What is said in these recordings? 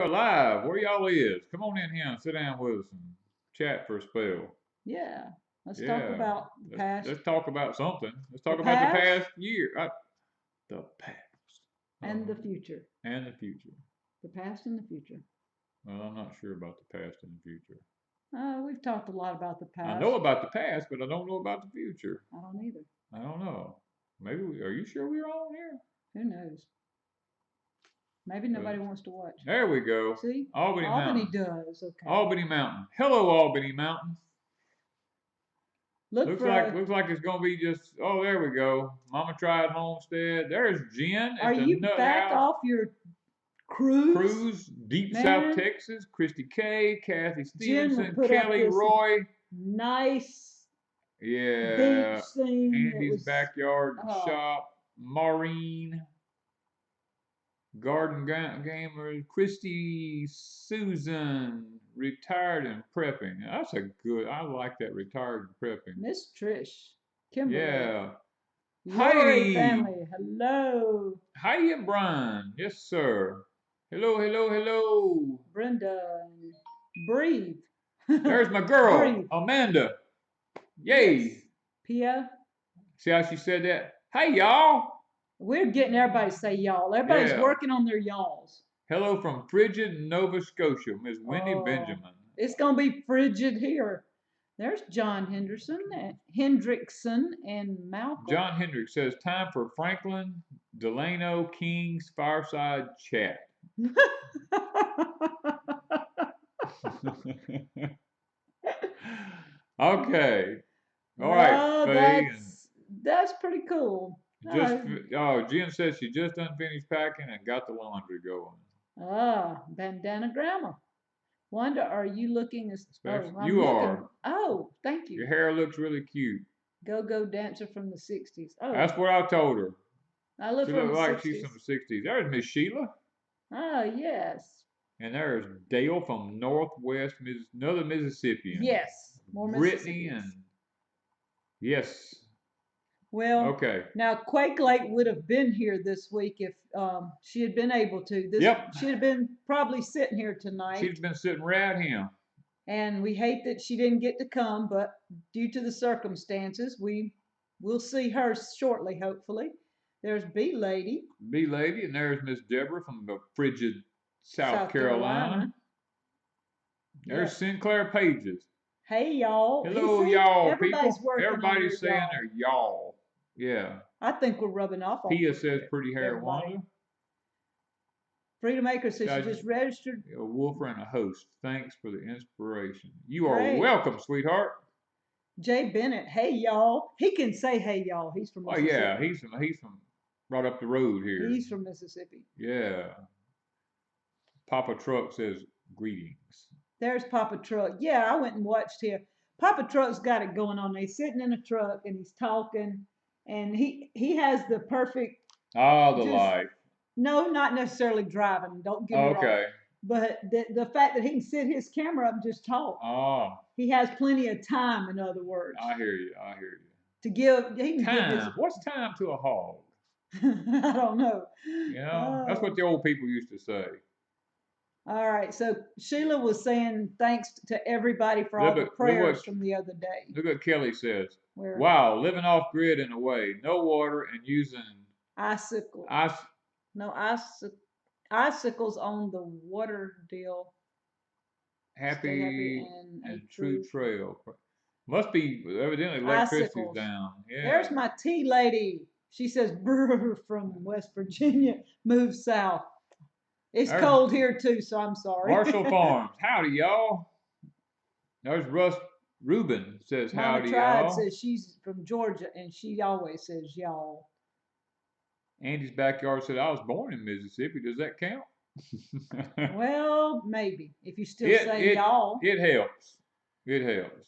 Live. Where y'all is? Come on in here and sit down with us and chat for a spell. Yeah. Let's talk Yeah. about the past. Let's talk about something. Let's The talk about the past past year. The past. and the future. And the future. The past and the future. Well, I'm not sure about the past and the future. We've talked a lot about the I past. know about the past, but I don't know about the future. I don't either. I don't know. Maybe are you sure we're on here? Who knows? Maybe nobody wants to watch. There we go. See? Albany Mountain. does. Okay. Albany Mountain. Hello, Albany Mountain. Looks Looks like it's gonna be just. Oh, there we go. Mama tried Homestead. There's Jen Are at the you Nut back House. off your cruise? Cruise, Deep Man. South Texas. Christy K, Kathy Jen will Stevenson, put up Kelly this Roy. nice Yeah. beach scene. Andy's backyard shop. Maureen. Garden Gamer. Christy Susan. Retired and prepping. That's a good. I like that retired and prepping. Miss Trish. Kimberly. Yeah. Lori Heidi. family. Hello. Heidi and Brian. Yes, sir. Hello, hello, hello. Brenda. Breathe. There's my girl, Breathe. Amanda. Yay. Yes. Pia. See how she said that? Hey, y'all. We're getting everybody to say y'all. Everybody's working on their y'alls. Hello from frigid Nova Scotia, Miss Wendy Benjamin. It's going to be frigid here. There's John Hendrickson and Malcolm. John Hendricks says, time for Franklin Delano King's fireside chat. Okay. All right, that's pretty cool. Jen says she just done finished packing and got the laundry going. Bandana grandma. Wanda, are you looking as you are? Oh, thank you. Your hair looks really cute. Go-go dancer from the 60s. Oh, that's what I told her. I look she from looked the like 60s. She's from the 60s. There's Miss Sheila. Oh, yes. And there's Dale from Northwest, another Mississippian. Yes, more Brittany and yes. Well, okay. Now Quake Lake would have been here this week if she had been able to. She'd have been probably sitting here tonight. She's been sitting right here. And we hate that she didn't get to come, but due to the circumstances, we'll see her shortly, hopefully. There's B Lady. B Lady, and there's Miss Deborah from the frigid South Carolina. There's Sinclair Pages. Hey, y'all. Hello, y'all, everybody's people. Everybody's saying they're y'all. Yeah. I think we're rubbing off on Pia says pretty hair Wanda. Freedom Maker says she just registered. A woofer and a host. Thanks for the inspiration. You are welcome, sweetheart. Jay Bennett, hey y'all. He can say hey y'all. He's from Mississippi. Oh yeah, he's from right up the road here. He's from Mississippi. Yeah. Papa Truck says greetings. There's Papa Truck. Yeah, I went and watched here. Papa Truck's got it going on. He's sitting in a truck and he's talking, and he has the perfect. The life. No, not necessarily driving. Don't get me wrong. But the fact that he can sit his camera up and just talk. He has plenty of time. In other words. I hear you. To give, he can time. Give his, what's time to a hog? I don't know. You know, that's what the old people used to say. All right, so Sheila was saying thanks to everybody for all the prayers from the other day. Look what Kelly says. Wow, living off grid in a way, no water and using icicles. Icicles on the water deal. Happy and true trail. Must be evidently electricity's down. Yeah. There's my tea lady. She says brr from West Virginia. Move south. It's cold here too, so I'm sorry. Marshall Farms. Howdy, y'all. There's Russ Rubin says howdy, y'all. Mama says she's from Georgia, and she always says y'all. Andy's backyard said, I was born in Mississippi. Does that count? Well, maybe. If you still say y'all. It helps. It helps.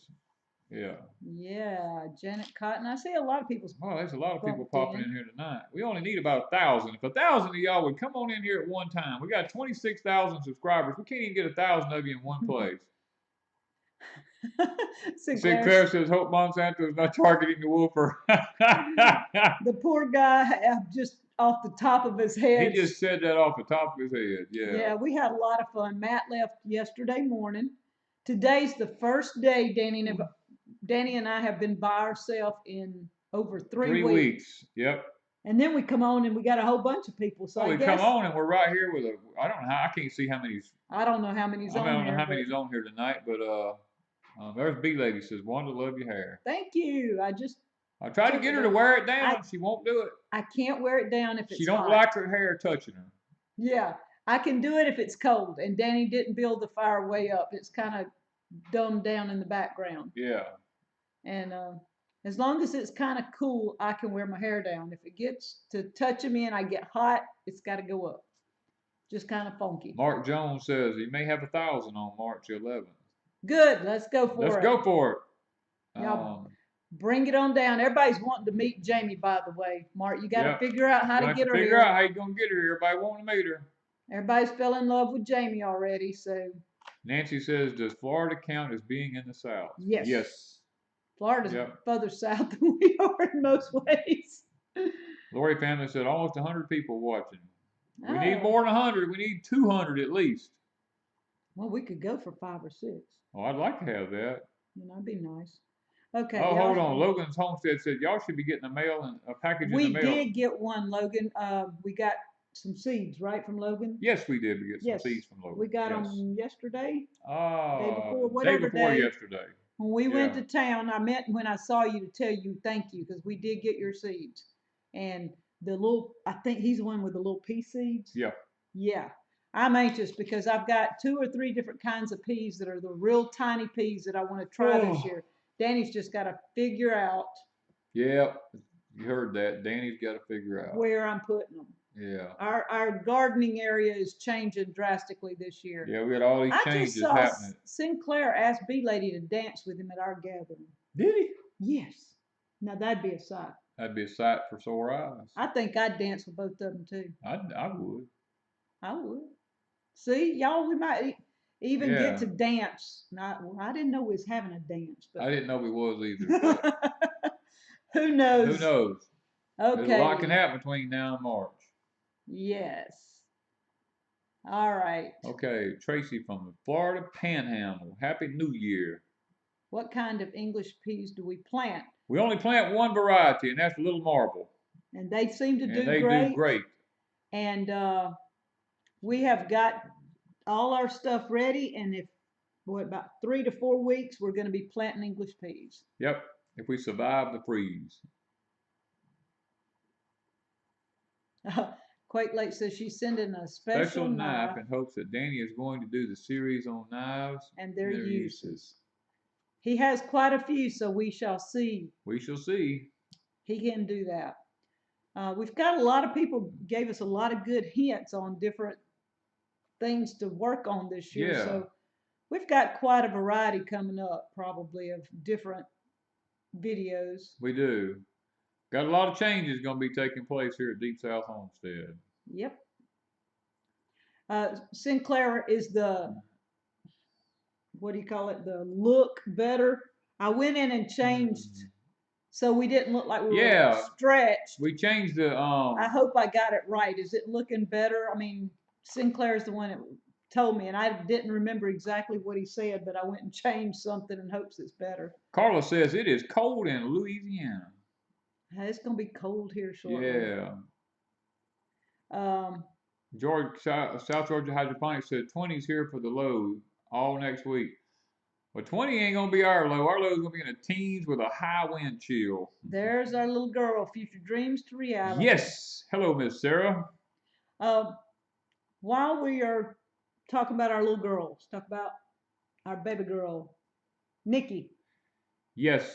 Yeah. Yeah, Janet Cotton. I see a lot of people. Oh, there's a lot of people popping in here tonight. We only need about 1,000. If 1,000 of y'all would come on in here at one time, we got 26,000 subscribers. We can't even get 1,000 of you in one place. Sinclair says, hope Monsanto is not targeting the woofer. The poor guy just off the top of his head. He just said that off the top of his head. Yeah. Yeah, we had a lot of fun. Matt left yesterday morning. Today's the first day Danny and I have been by ourselves in over 3 weeks. 3 weeks. Yep. And then we come on and we got a whole bunch of people. So we come on and we're right here with I don't know how, I can't see how many's. I don't know how many's on here. I don't know how many's on here tonight, but there's B Lady says, Wanda, love your hair. Thank you. I tried to get her to wear it down. She won't do it. I can't wear it down if it's She don't hot. like her hair touching her. Yeah, I can do it if it's cold. And Danny didn't build the fire way up. It's kind of dumbed down in the background. Yeah. And as long as it's kind of cool, I can wear my hair down. If it gets to touching me and I get hot, it's got to go up. Just kind of funky. Mark Jones says he may have 1,000 on March 11th. Good. Let's go for it. Let's go for it. Y'all bring it on down. Everybody's wanting to meet Jamie, by the way. Mark, you got to figure out how to get her here. Figure out how you're going to get her here. Everybody wanting to meet her. Everybody's fell in love with Jamie already, so. Nancy says, does Florida count as being in the South? Yes. Yes. Florida's further south than we are in most ways. Lori family said almost 100 people watching. We need more than 100. We need 200 at least. Well, we could go for 5 or 6. Oh, I'd like to have that. That'd be nice. Okay. Oh, hold on. Logan's Homestead said y'all should be getting a package in the mail. We did get one, Logan. We got some seeds, right, from Logan? Yes, we did. We get some seeds from Logan. We got them yesterday. Day before yesterday. When we went to town, I meant when I saw you to tell you thank you because we did get your seeds. And I think he's the one with the little pea seeds. Yeah. Yeah. I'm anxious because I've got 2 or 3 different kinds of peas that are the real tiny peas that I want to try this year. Danny's just got to figure out. Yeah, you heard that. Danny's got to figure out where I'm putting them. Yeah. Our gardening area is changing drastically this year. Yeah, we had all these changes happening. Sinclair asked B Lady to dance with him at our gathering. Did he? Yes. Now that'd be a sight. That'd be a sight for sore eyes. I think I'd dance with both of them too. I would. I would. See, y'all, we might even get to dance. I didn't know we was having a dance. But I didn't know we was either. Who knows? Who knows? Okay. There's a lot can happen between now and March. Yes. All right. Okay, Tracy from the Florida Panhandle. Happy New Year. What kind of English peas do we plant? We only plant one variety, and that's Little Marble. And they seem to do great. They do great. And we have got all our stuff ready, and about 3 to 4 weeks, we're going to be planting English peas. Yep, if we survive the freeze. Quake Lake says she's sending a special knife in hopes that Danny is going to do the series on knives and their uses. He has quite a few, so we shall see. We shall see. He can do that. We've got a lot of people gave us a lot of good hints on different things to work on this year. Yeah. So we've got quite a variety coming up, probably, of different videos. We do. Got a lot of changes going to be taking place here at Deep South Homestead. Yep. Sinclair is the, what do you call it? The look better. I went in and changed so we didn't look like we were stretched. We changed the. I hope I got it right. Is it looking better? I mean, Sinclair's the one that told me, and I didn't remember exactly what he said, but I went and changed something in hopes it's better. Carla says it is cold in Louisiana. It's going to be cold here shortly. Yeah. South Georgia Hydroponics said 20's here for the low all next week. Well, 20 ain't going to be our low. Our low is going to be in the teens with a high wind chill. There's our little girl, future dreams to reality. Yes. Hello, Miss Sarah. While we are talking about our little girls, talk about our baby girl, Nikki. Yes.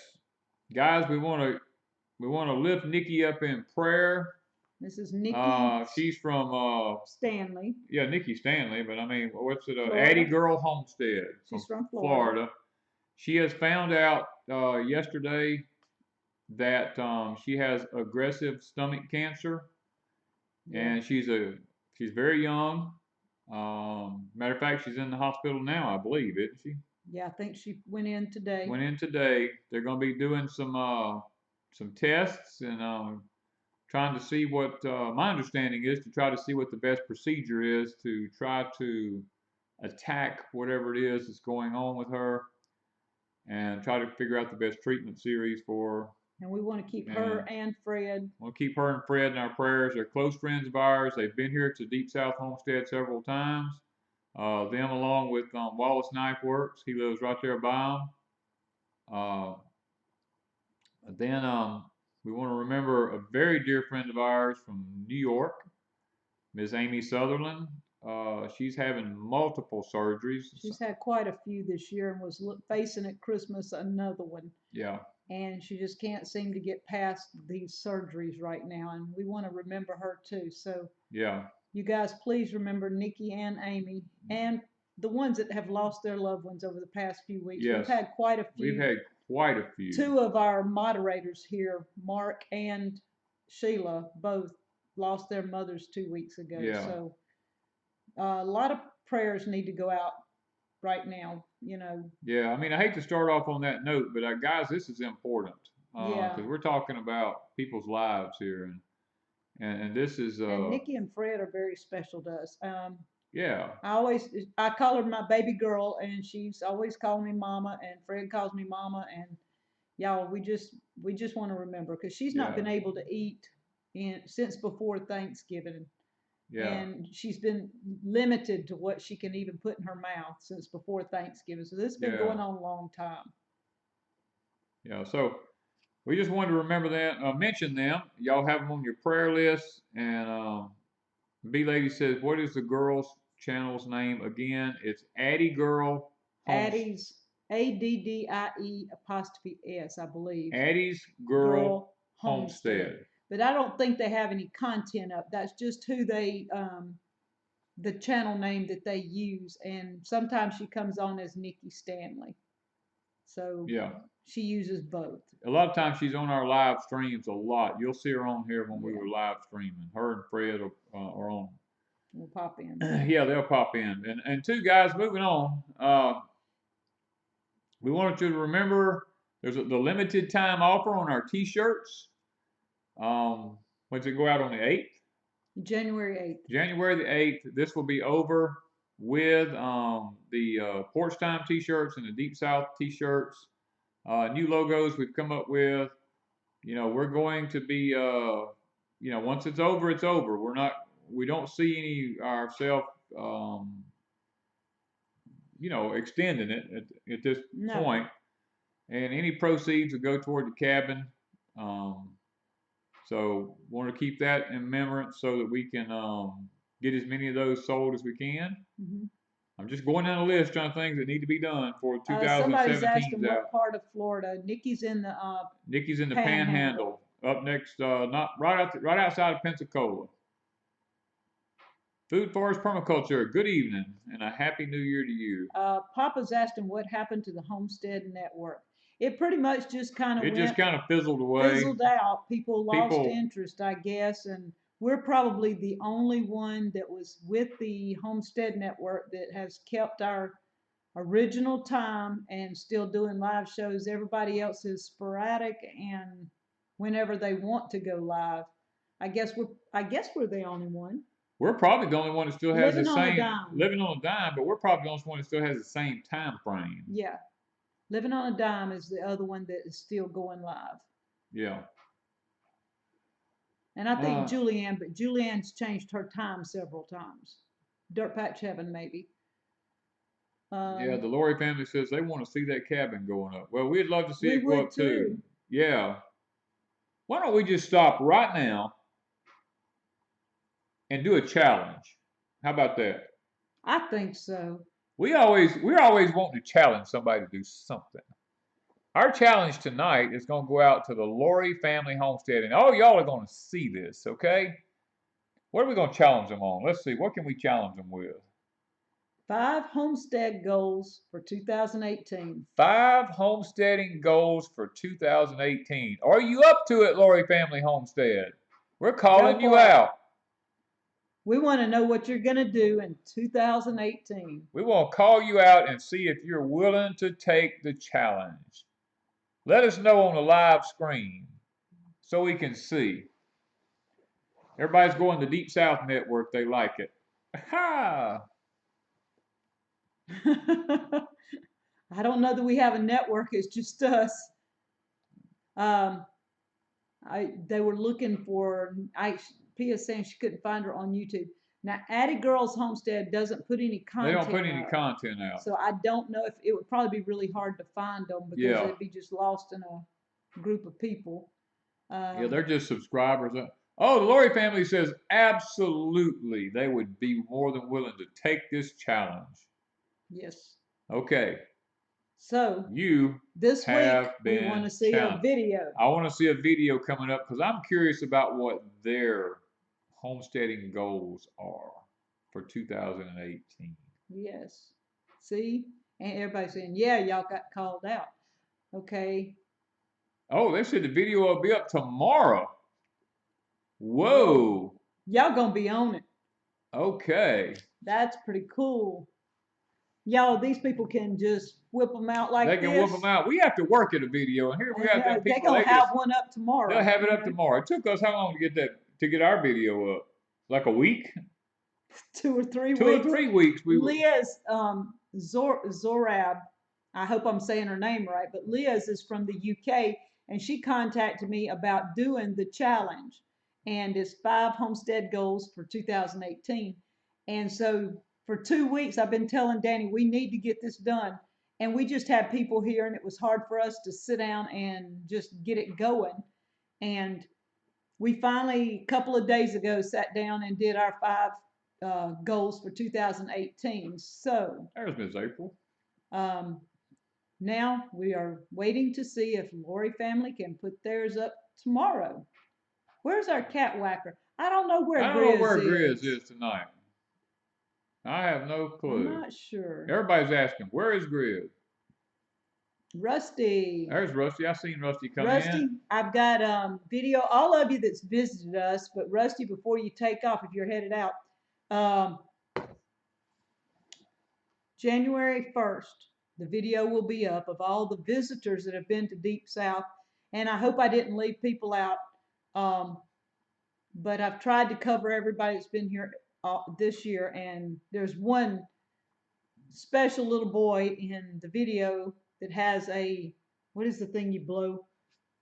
Guys, we want to lift Nikki up in prayer. This is Nikki. She's from Stanley. Yeah, Nikki Stanley, but I mean, what's it? Addie Girl Homestead. She's from Florida. She has found out yesterday that she has aggressive stomach cancer, and she's very young. Matter of fact, she's in the hospital now, I believe, isn't she? Yeah, I think she went in today. They're going to be doing some tests, and trying to see what my understanding is, to try to see what the best procedure is to try to attack whatever it is that's going on with her, and try to figure out the best treatment series for her. And we want to keep her and Fred. We'll keep her and Fred in our prayers. They're close friends of ours. They've been here to Deep South Homestead several times. Them along with Wallace Knife Works. He lives right there by them. Then we want to remember a very dear friend of ours from New York, Miss Amy Sutherland. She's having multiple surgeries. She's had quite a few this year and was facing at Christmas another one. Yeah. And she just can't seem to get past these surgeries right now. And we want to remember her too. So yeah, you guys please remember Nikki and Amy and the ones that have lost their loved ones over the past few weeks. Yes. We've had quite a few. We've had quite a few. Two of our moderators here, Mark and Sheila, both lost their mothers 2 weeks ago. Yeah. So a lot of prayers need to go out right now, you know. Yeah, I mean, I hate to start off on that note, but guys, this is important because we're talking about people's lives here, and this is. And Nikki and Fred are very special to us. Yeah. I call her my baby girl, and she's always calling me mama, and Fred calls me mama, and y'all, we just want to remember because she's not been able to eat since before Thanksgiving. Yeah. And she's been limited to what she can even put in her mouth since before Thanksgiving. So this has been going on a long time. Yeah. So we just wanted to remember that, mention them. Y'all have them on your prayer list. And B Lady says, what is the girls' channel's name again? It's Addie Girl. Addie's ADDIE', I believe. Addie's Girl Homestead. But I don't think they have any content up. That's just who they, the channel name that they use. And sometimes she comes on as Nikki Stanley. So yeah, she uses both. A lot of times she's on our live streams a lot. You'll see her on here when we were live streaming. Her and Fred are on. We'll pop in. Yeah, they'll pop in. And two guys, moving on. We wanted you to remember there's the limited time offer on our T-shirts. When's it go out on the 8th? January 8th. January the 8th. This will be over with the Porch Time T-shirts and the Deep South T-shirts. New logos we've come up with. You know, we're going to be, you know, once it's over, it's over. We don't see any ourselves, you know, extending it at this point. And any proceeds will go toward the cabin. So want to keep that in remembrance so that we can get as many of those sold as we can. Mm-hmm. I'm just going down the list trying to things that need to be done for 2017. Somebody's asking what part of Florida. Nikki's in the Panhandle. Up next, not right outside of Pensacola. Food Forest Permaculture. Good evening and a happy New Year to you. Papa's asking what happened to the Homestead Network. It pretty much just kind of fizzled away. Fizzled out. People lost interest, I guess, and we're probably the only one that was with the Homestead Network that has kept our original time and still doing live shows. Everybody else is sporadic and whenever they want to go live. I guess we're the only one. We're probably the only one that still has living on a dime, but we're probably the only one that still has the same time frame. Yeah. Living on a Dime is the other one that is still going live. Yeah. And I think Julianne's changed her time several times. Dirt Patch Heaven, maybe. Yeah, the Lori family says they want to see that cabin going up. Well, we'd love to see it go up too. Yeah. Why don't we just stop right now and do a challenge? How about that? I think so. We're always wanting to challenge somebody to do something. Our challenge tonight is going to go out to the Lori family homestead, and all y'all are going to see this, okay? What are we going to challenge them on? Let's see. What can we challenge them with? 5 homestead goals for 2018. 5 homesteading goals for 2018. Are you up to it, Lori family homestead? We're calling you out. We want to know what you're going to do in 2018. We want to call you out and see if you're willing to take the challenge. Let us know on the live screen so we can see. Everybody's going to Deep South Network. They like it. Ha! I don't know that we have a network. It's just us. Um, they were looking for. Pia saying she couldn't find her on YouTube. Now, Addie Girls Homestead doesn't put any They content don't put any up, content out. so I don't know if it would probably be really hard to find them because Yeah. they'd be just lost in a group of people. Yeah, they're just subscribers. Oh, the Lori family says absolutely they would be more than willing to take this challenge. Yes. Okay. So you this week we want to see challenged. a video. I want to see a video coming up because I'm curious about what their homesteading goals are for 2018. Yes. See? And everybody's saying, yeah, y'all got called out. Okay. Oh, they said the video will be up tomorrow. Whoa. Y'all gonna be on it. Okay. That's pretty cool. Y'all, these people can just whip them out like this. They can whip them out. We have to work at a video, and here we have them people. They're gonna have one up tomorrow. They'll have it up tomorrow. It took us how long to get our video up? Like a week? 2 or 3 weeks. 2 or 3 weeks. Liz Zorab, I hope I'm saying her name right, but Liz is from the UK, and she contacted me about doing the challenge, and it's 5 homestead goals for 2018. And so for 2 weeks, I've been telling Danny we need to get this done, and we just had people here, and it was hard for us to sit down and just get it going. And we finally, a couple of days ago, sat down and did our 5 goals for 2018. So there's Miss April. Now we are waiting to see if Lori family can put theirs up tomorrow. Where's our cat whacker? I don't know where Grizz is tonight. I have no clue. I'm not sure. Everybody's asking, where is Grizz? Rusty. There's Rusty. I seen Rusty come in. Rusty, I've got video. All of you that's visited us, but Rusty, before you take off, if you're headed out, January 1st, the video will be up of all the visitors that have been to Deep South. And I hope I didn't leave people out. But I've tried to cover everybody that's been here this year. And there's one special little boy in the video that has a, what is the thing you blow?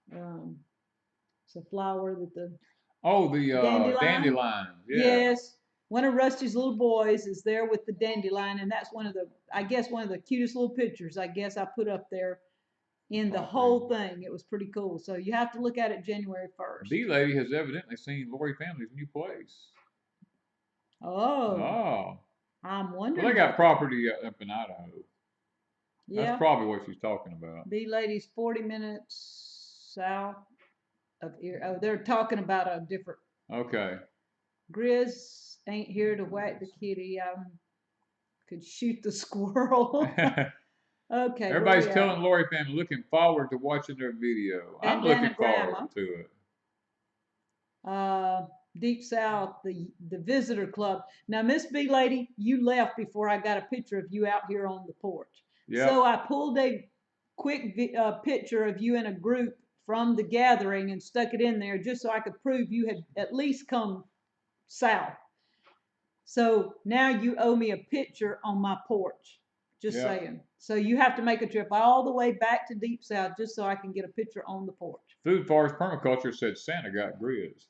It's a flower that the... Oh, the dandelion. Yeah. Yes. One of Rusty's little boys is there with the dandelion, and that's one of the, I guess, one of the cutest little pictures I guess I put up there in the whole thing. It was pretty cool. So you have to look at it January 1st. The lady has evidently seen Lori family's new place. Oh. I'm wondering. Well, they got property up in Idaho. Yeah. That's probably what she's talking about. The lady's 40 minutes south of here. Oh, they're talking about a different. Okay. Grizz ain't here to whack the kitty. I could shoot the squirrel. Okay. Everybody's telling Lori family looking forward to watching their video. I'm looking forward to it. Deep South, the visitor club. Now, Miss B Lady, you left before I got a picture of you out here on the porch. Yep. So I pulled a quick picture of you in a group from the gathering and stuck it in there just so I could prove you had at least come south. So now you owe me a picture on my porch. Just saying. So you have to make a trip all the way back to Deep South just so I can get a picture on the porch. Food Forest Permaculture said Santa got Grizz.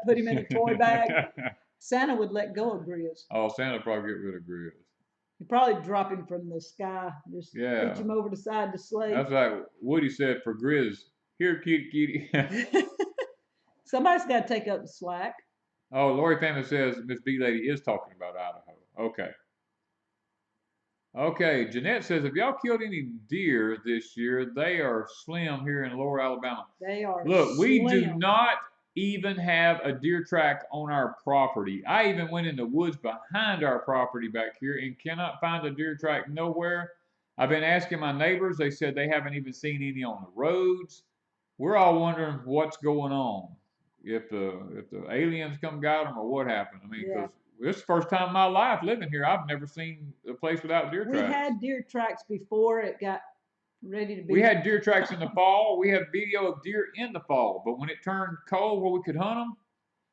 Put him in a toy bag. Santa would let go of Grizz. Oh, Santa would probably get rid of Grizz. He'd probably drop him from the sky. Just pitch him over the side to sleep. That's like Woody said for Grizz. Here, kitty. Somebody's got to take up the slack. Oh, Lori family says Miss B Lady is talking about Idaho. Okay. Okay, Jeanette says, if y'all killed any deer this year, they are slim here in Lower Alabama. They are Look, we do not even have a deer track on our property. I even went in the woods behind our property back here and cannot find a deer track nowhere. I've been asking my neighbors. They said they haven't even seen any on the roads. We're all wondering what's going on. If the aliens come got them or what happened. I mean, because this is the first time in my life living here. I've never seen a place without deer tracks. We had deer tracks before it got ready to be. We had deer tracks in the fall. We had video of deer in the fall. But when it turned cold where we could hunt them,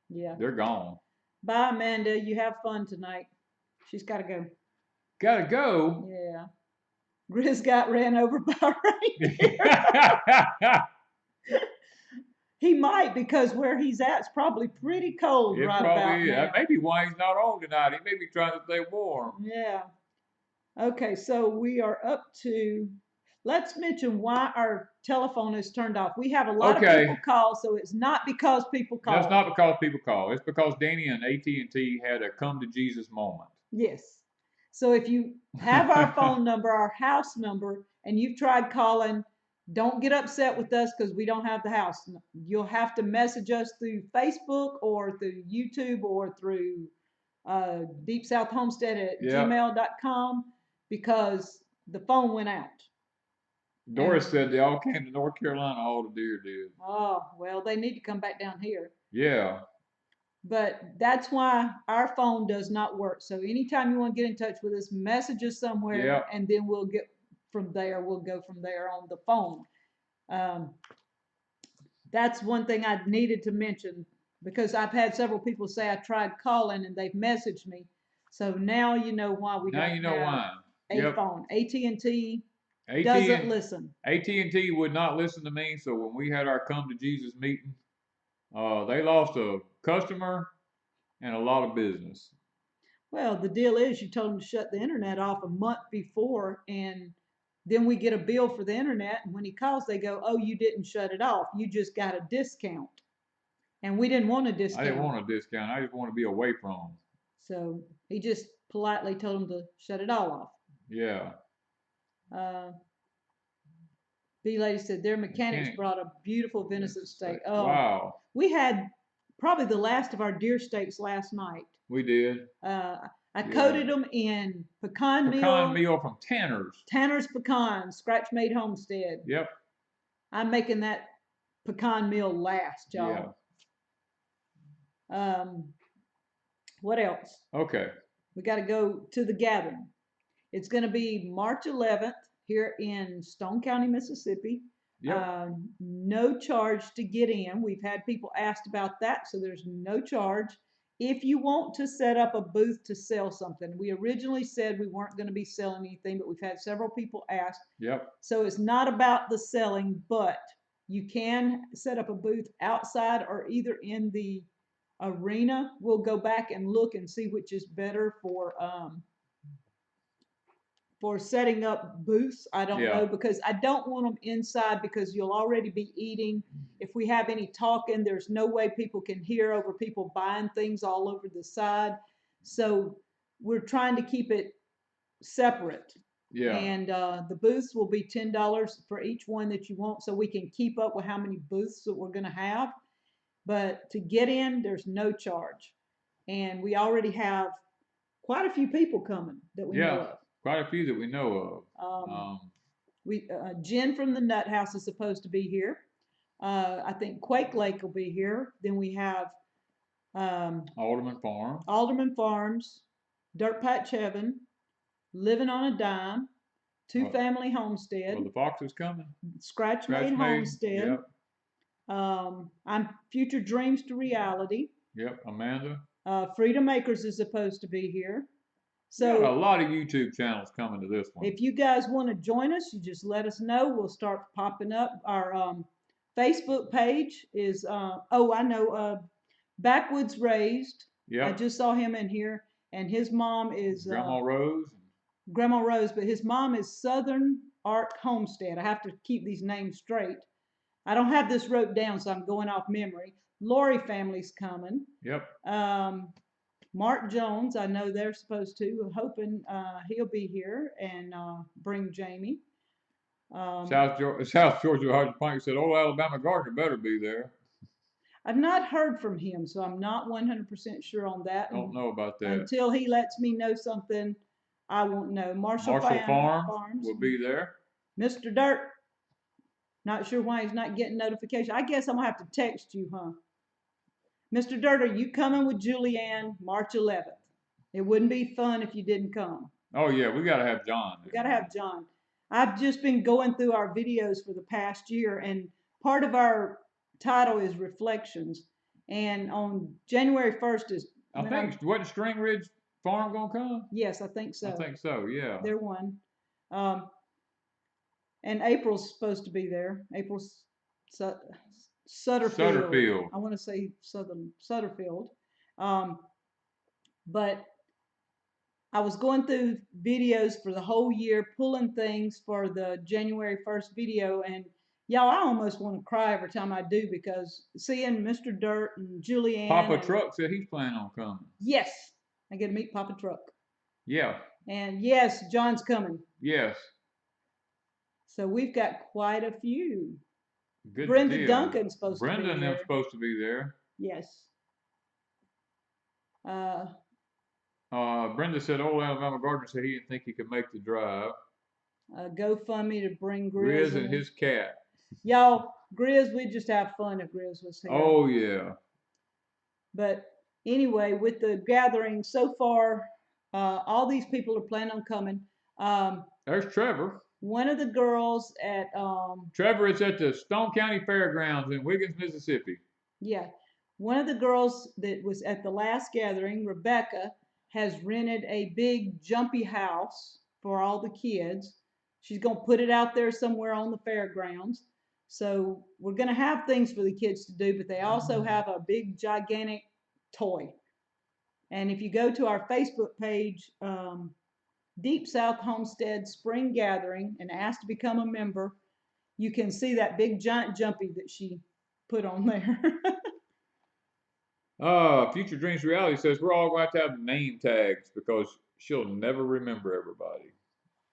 Yeah. They're gone. Bye, Amanda. You have fun tonight. She's got to go. Gotta go. Yeah. Grizz got ran over by a reindeer. He might, because where he's at is probably pretty cold It right about probably, now. maybe why he's not on tonight. He may be trying to stay warm. Yeah. Okay, so we are up to, let's mention why our telephone is turned off. We have a lot of people call, so it's not because people call. That's not because people call. It's because Danny and AT&T had a come to Jesus moment. Yes. So if you have our phone number, our house number, and you've tried calling, don't get upset with us because we don't have the house. You'll have to message us through Facebook or through YouTube or through deepsouthhomestead@gmail.com because the phone went out. Doris said they all came to North Carolina, all the deer did. Oh, well, they need to come back down here. Yeah. But that's why our phone does not work. So anytime you want to get in touch with us, message us somewhere, and then we'll get from there. We'll go from there on the phone. That's one thing I needed to mention because I've had several people say I tried calling and they've messaged me. So now you know why we don't have a phone. AT&T doesn't listen. AT&T would not listen to me. So when we had our come to Jesus meeting, they lost a customer and a lot of business. Well, the deal is you told them to shut the internet off a month before, and then we get a bill for the internet. And when he calls, they go, "Oh, you didn't shut it off. You just got a discount." And we didn't want a discount. I didn't want a discount. I just want to be away from them. So he just politely told them to shut it all off. Yeah. B Lady said their mechanics brought a beautiful venison steak. Oh, wow. We had probably the last of our deer steaks last night. We did. I coated them in pecan meal. Pecan meal from Tanner's. Tanner's Pecan, scratch made Homestead. Yep. I'm making that pecan meal last, y'all. Yeah. What else? Okay. We got to go to the gathering. It's going to be March 11th here in Stone County, Mississippi. Yep. No charge to get in. We've had people asked about that, so there's no charge. If you want to set up a booth to sell something, we originally said we weren't going to be selling anything, but we've had several people ask. Yep. So it's not about the selling, but you can set up a booth outside or either in the arena. We'll go back and look and see which is better for setting up booths. I don't know, because I don't want them inside because you'll already be eating. If we have any talking, there's no way people can hear over people buying things all over the side. So we're trying to keep it separate. Yeah. And the booths will be $10 for each one that you want, so we can keep up with how many booths that we're going to have. But to get in, there's no charge. And we already have quite a few people coming that we know of. Quite a few that we know of. Jen from the Nut House is supposed to be here. I think Quake Lake will be here. Then we have Alderman Farms, Dirt Patch Heaven, Living on a Dime, Two Family Homestead. Well, the Fox is coming. Scratch Made Homestead. Yep. I'm Future Dreams to Reality. Yep, Amanda. Freedom Acres is supposed to be here. So a lot of YouTube channels coming to this one. If you guys want to join us, you just let us know. We'll start popping up. Our Facebook page is Backwoods Raised. Yeah. I just saw him in here, and his mom is Grandma Rose. Grandma Rose, but his mom is Southern Ark Homestead. I have to keep these names straight. I don't have this wrote down, so I'm going off memory. Lori family's coming. Yep. Mark Jones, I know they're supposed to. I'm hoping he'll be here and bring Jamie. South Georgia Hydroponics said, "Oh, Alabama Gardener better be there." I've not heard from him, so I'm not 100% sure on that. Don't know about that. Until he lets me know something, I won't know. Marshall Farms will be there. Mr. Dirt, not sure why he's not getting notification. I guess I'm going to have to text you, huh? Mr. Dirt, are you coming with Julianne March 11th? It wouldn't be fun if you didn't come. Oh, yeah, we got to have John. We got to have John. I've just been going through our videos for the past year, and part of our title is Reflections. And on January 1st is I when think wasn't String Ridge Farm gonna come? yes, I think so. I think so. Yeah. They're one. And April's supposed to be there. April's Sutterfield. Sutterfield. I want to say Sutterfield. But I was going through videos for the whole year, pulling things for the January 1st video, and y'all, I almost want to cry every time I do because seeing Mr. Dirt and Julianne. Papa Truck said he's planning on coming. Yes, I get to meet Papa Truck. Yeah. And yes, John's coming. Yes. So we've got quite a few. Good Brenda deal. Duncan's supposed Brenda to be and there. them's supposed to be there. Yes. Brenda said old Alabama Gardner said he didn't think he could make the drive. GoFundMe to bring Grizz and his cat. Y'all, Grizz, we just have fun if Grizz was here. Oh yeah. But anyway, with the gathering so far, all these people are planning on coming. There's Trevor. One of the girls at Trevor is at the Stone County Fairgrounds in Wiggins, Mississippi. Yeah. One of the girls that was at the last gathering, Rebecca, has rented a big jumpy house for all the kids. She's going to put it out there somewhere on the fairgrounds. So we're going to have things for the kids to do, but they also have a big, gigantic toy. And if you go to our Facebook page, Deep South Homestead Spring Gathering, and ask to become a member, you can see that big giant jumpy that she put on there. Future Dreams Reality says we're all going to have name tags because she'll never remember everybody.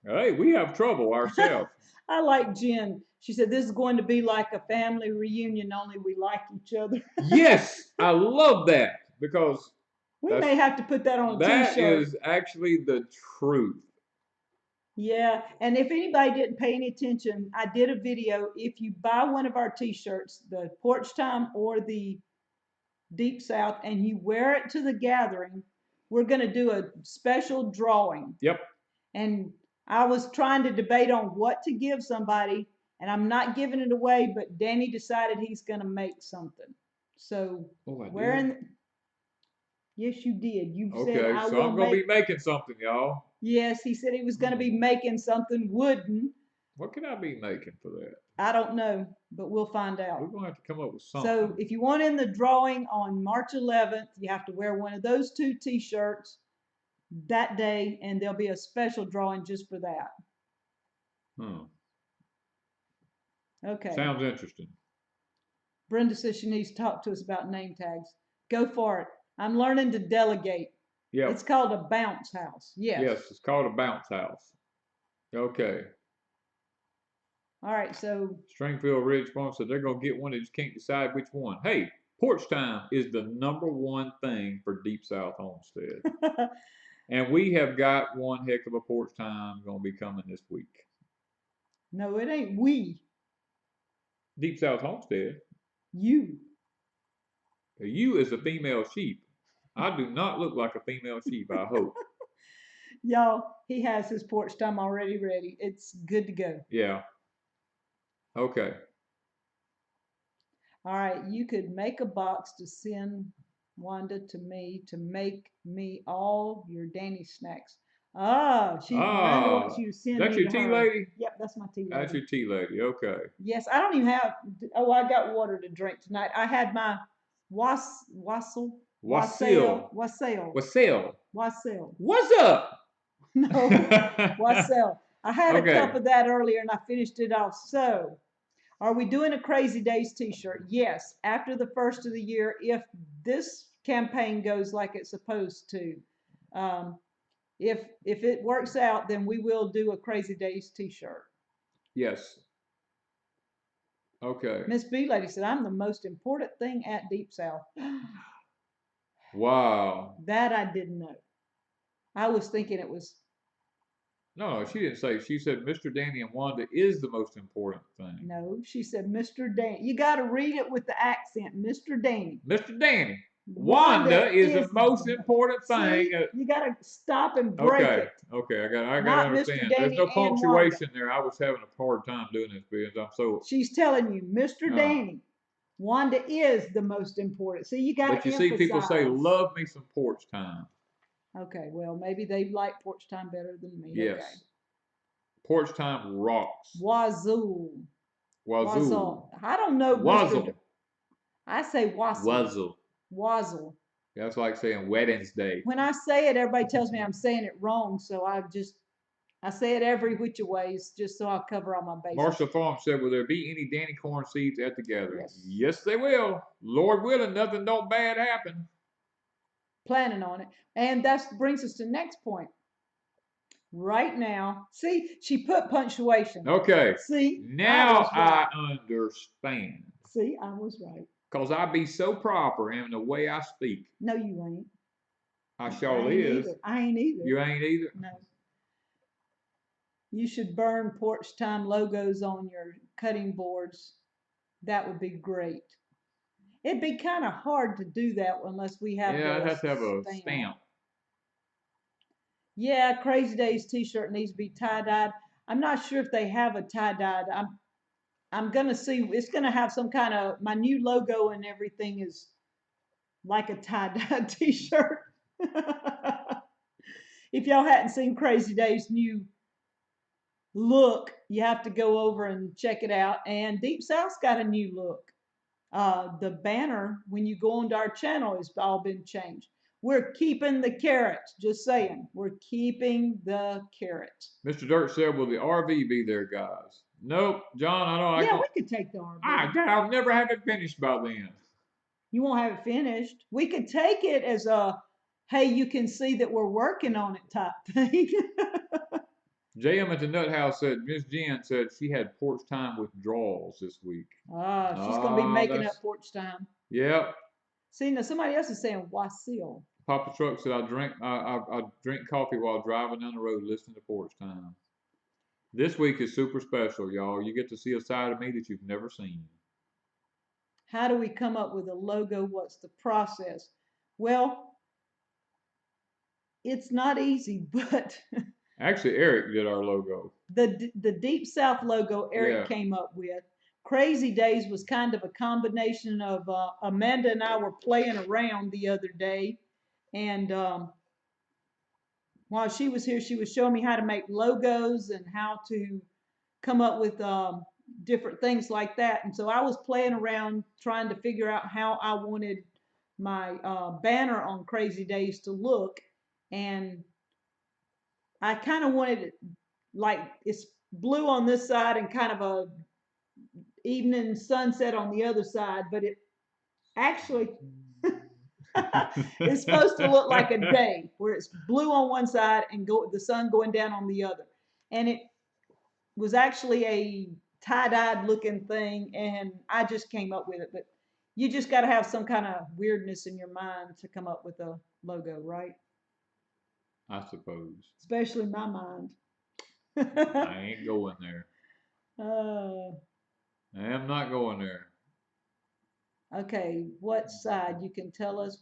Hey, we have trouble ourselves. I like Jen. She said this is going to be like a family reunion, only we like each other. Yes, I love that because we may have to put that on a t-shirt. That is actually the truth. Yeah, and if anybody didn't pay any attention, I did a video. If you buy one of our t-shirts, the Porch Time or the Deep South, and you wear it to the gathering, we're going to do a special drawing. Yep. And I was trying to debate on what to give somebody, and I'm not giving it away, but Danny decided he's going to make something. So wearing. Yes, you did. You said I so I'm going to be making something, y'all. Yes, he said he was going to be making something wooden. What can I be making for that? I don't know, but we'll find out. We're going to have to come up with something. So if you want in the drawing on March 11th, you have to wear one of those two t-shirts that day, and there'll be a special drawing just for that. Okay. Sounds interesting. Brenda says she needs to talk to us about name tags. Go for it. I'm learning to delegate. Yeah. It's called a bounce house. Yes. Yes, it's called a bounce house. Okay. All right, so Stringfield Ridge Farm said they're going to get one. They just can't decide which one. Hey, Porch Time is the #1 thing for Deep South Homestead. And we have got one heck of a Porch Time going to be coming this week. No, it ain't we. Deep South Homestead. You. You is a female sheep. I do not look like a female sheep, I hope. Y'all, he has his Porch Time already ready. It's good to go. Yeah. Okay. All right, you could make a box to send Wanda to me to make me all your Danny snacks. Wanda wants you to send me to her. That's your tea lady? Yep, that's my tea lady. That's your tea lady, okay. Yes, I don't even have, I got water to drink tonight. I had my wassail. What's up? No, wassail. I had a cup of that earlier and I finished it off. So, are we doing a Crazy Days t-shirt? Yes, after the first of the year, if this campaign goes like it's supposed to. If it works out, then we will do a Crazy Days t-shirt. Yes. Okay. Miss B Lady said, I'm the most important thing at Deep South. Wow. That I didn't know. I was thinking it was. No, she didn't say. She said Mr. Danny and Wanda is the most important thing. No, she said Mr. Danny. You got to read it with the accent. Mr. Danny. Mr. Danny. Wanda is the most important thing. See, you got to stop and break it. Okay, I got to understand. There's no punctuation there. I was having a hard time doing this because I'm so. She's telling you, Mr. Danny. Wanda is the most important. See, you got But to you see people say, emphasize. love me some porch time. Okay, well, maybe they like porch time better than me. Okay. Yes. Porch time rocks. Wazoo. Wazoo. Wazzle. I don't know, Mr. Wazzle. I say wassle. Wuzzle. Wazzle. That's like saying Wednesday. When I say it, everybody tells me I'm saying it wrong, so I say it every which ways just so I'll cover all my bases. Marshall Farm said, will there be any Danny corn seeds at the gathering? Yes. Yes, they will. Lord willing, nothing don't bad happen. Planning on it. And that brings us to the next point. Right now, see, she put punctuation. Okay. See, now right. I understand. See, I was right. Because I be so proper in the way I speak. No, you ain't. I sure is. Either. I ain't either. You ain't either? No. You should burn porch time logos on your cutting boards. That would be great. It'd be kind of hard to do that unless we have I'd have to have a stamp. Yeah, Crazy Days t-shirt needs to be tie-dyed. I'm not sure if they have a tie-dyed. I'm gonna see. It's gonna have some kind of, my new logo and everything is like a tie-dyed t-shirt. If y'all hadn't seen Crazy Days' new look, you have to go over and check it out. And Deep South's got a new look. The banner, when you go onto our channel, has all been changed. We're keeping the carrots. Just saying, we're keeping the carrots. Mr. Dirt said, will the RV be there, guys? Nope, John, I don't. Yeah, we could take the RV. I'll never have it finished by then. You won't have it finished. We could take it as a, hey, you can see that we're working on it type thing. JM at the Nut House said, Miss Jen said she had porch time withdrawals this week. She's going to be making up porch time. Yep. See, now somebody else is saying Wasil. Papa Truck said, I drink coffee while driving down the road listening to porch time. This week is super special, y'all. You get to see a side of me that you've never seen. How do we come up with a logo? What's the process? Well, it's not easy, but actually, Eric did our logo. The Deep South logo Eric came up with. Crazy Days was kind of a combination of Amanda and I were playing around the other day, and while she was here, she was showing me how to make logos and how to come up with different things like that. And so I was playing around trying to figure out how I wanted my banner on Crazy Days to look, and I kind of wanted it like it's blue on this side and kind of a evening sunset on the other side, but it actually it's supposed to look like a day where it's blue on one side and the sun going down on the other. And it was actually a tie-dyed looking thing, and I just came up with it. But you just got to have some kind of weirdness in your mind to come up with a logo, right? I suppose. Especially my mind. I ain't going there. I am not going there. Okay, what side? You can tell us.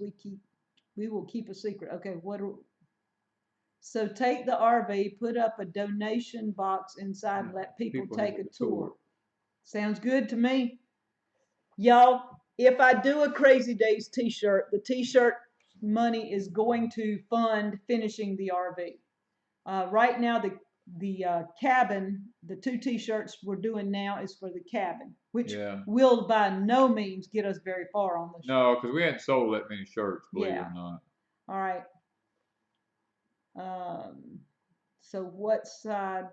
We will keep a secret. Okay, so take the RV, put up a donation box inside, and let people take a tour. Sounds good to me. Y'all, if I do a Crazy Days t-shirt, the t-shirt money is going to fund finishing the RV. Right now, the cabin, the 2 t-shirts we're doing now is for the cabin, which will by no means get us very far on the show. No, because we hadn't sold that many shirts, believe it or not. All right. So what side?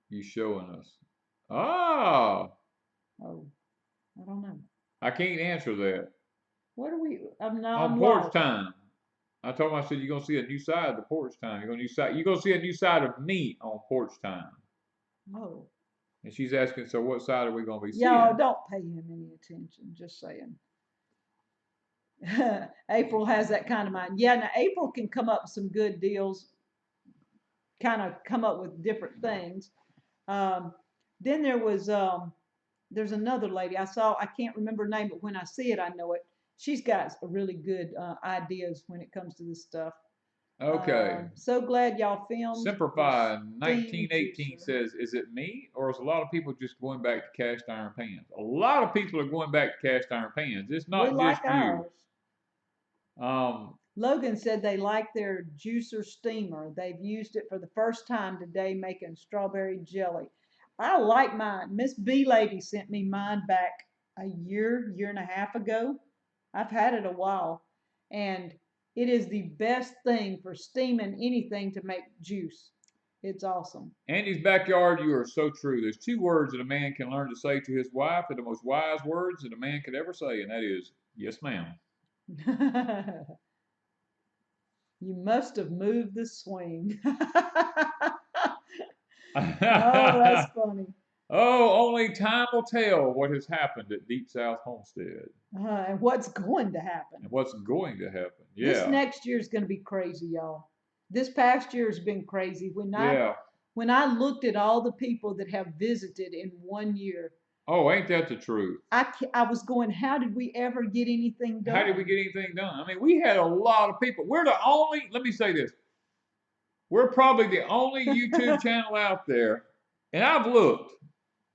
You showing us? Oh, I don't know. I can't answer that. What are we? On porch time. I told him, I said, you're going to see a new side of the porch time. You're going to see a new side of me on porch time. Oh. And she's asking, so what side are we going to be seeing? Y'all don't pay him any attention, just saying. April has that kind of mind. Yeah, now April can come up with some good deals, kind of come up with different things. Then there's another lady I saw, I can't remember her name, but when I see it, I know it. She's got really good ideas when it comes to this stuff. Okay. So glad y'all filmed your Simplify steam 1918 juicer. says, is it me or is a lot of people just going back to cast iron pans? A lot of people are going back to cast iron pans. It's We not just like you. ours. Um, Logan said they like their juicer steamer. They've used it for the first time today making strawberry jelly. I like mine. Miss B Lady sent me mine back a year and a half ago. I've had it a while. And it is the best thing for steaming anything to make juice. It's awesome. Andy's backyard, you are so true. There's two words that a man can learn to say to his wife. They're the most wise words that a man could ever say, and that is, yes, ma'am. You must have moved the swing. Oh, that's funny. Oh, only time will tell what has happened at Deep South Homestead And what's going to happen? and what's going to happen. This Yeah. next year is going to be crazy, y'all. This past year has been crazy. Yeah. When I looked at all the people that have visited in 1 year, Oh, ain't that the truth? I was going, how did we ever get anything done? How did we get anything done? I mean, we had a lot of people. We're the only, let me say this. We're probably the only YouTube channel out there, and I've looked,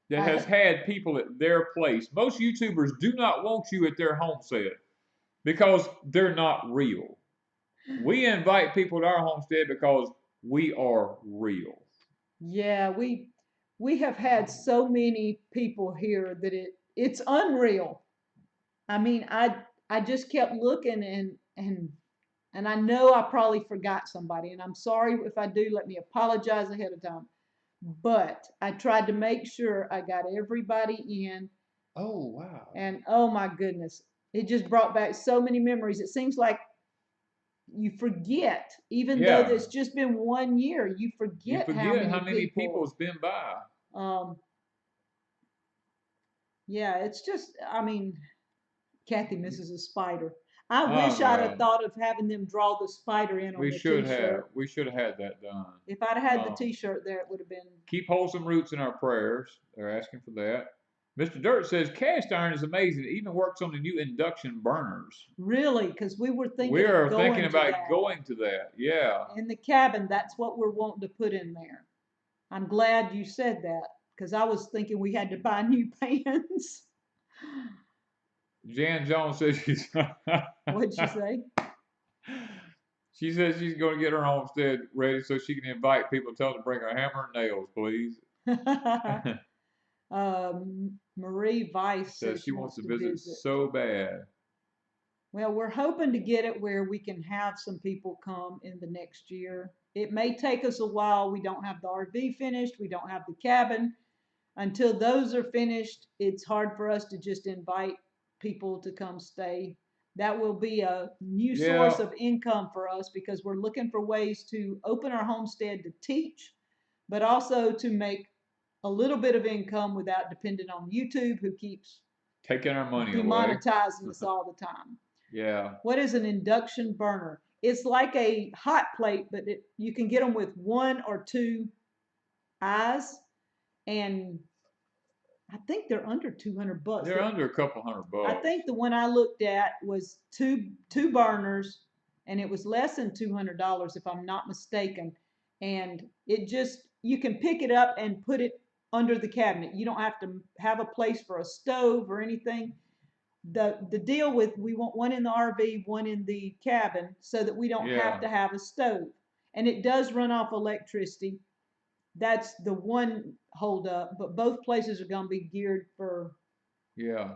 that has had people at their place. Most YouTubers do not want you at their homestead because they're not real. We invite people to our homestead because we are real. Yeah, we have had so many people here that it's unreal. I mean, I just kept looking and I know I probably forgot somebody, and I'm sorry if I do. Let me apologize ahead of time. But I tried to make sure I got everybody in, Oh, wow. and oh my goodness, it just brought back so many memories. It seems like you forget, even though Yeah. it's just been 1 year, you You forget forget how many people. people's been by. Um, yeah, it's just, I mean, Kathy misses a spider. I wish Oh, I'd have well, thought of having them draw the spider in on we the should have. t-shirt. We should have had that done. If I'd had the Um, t-shirt there, it would have been. Keep wholesome roots in our prayers. They're asking for that. Mr. Dirt says cast iron is amazing. It even works on the new induction burners. Really, because we were We thinking of are going thinking to about that. going to that. Yeah. In the cabin, that's what we're wanting to put in there. I'm glad you said that, because I was thinking we had to buy new pans. Jan Jones says she's. What'd you say? She says she's going to get her homestead ready so she can invite people. Tell them to bring a hammer and nails, please. Marie Weiss Says says she she wants wants to to visit visit. so bad. Well, we're hoping to get it where we can have some people come in the next year. It may take us a while. We don't have the RV finished. We don't have the cabin. Until those are finished, it's hard for us to just invite people to come stay. That will be a new Yeah. source of income for us because we're looking for ways to open our homestead to teach, but also to make a little bit of income without depending on YouTube, who keeps Taking our money away. demonetizing us all the time. Yeah. What is an induction burner? It's like a hot plate, but you can get them with one or two eyes, and I think they're under $200. They're under a couple $100. I think the one I looked at was two burners, and it was less than $200 if I'm not mistaken. And it just, you can pick it up and put it under the cabinet. You don't have to have a place for a stove or anything. The deal with, we want one in the RV, one in the cabin, so that we don't have to have a stove. And it does run off electricity. That's the one hold up, but both places are going to be geared for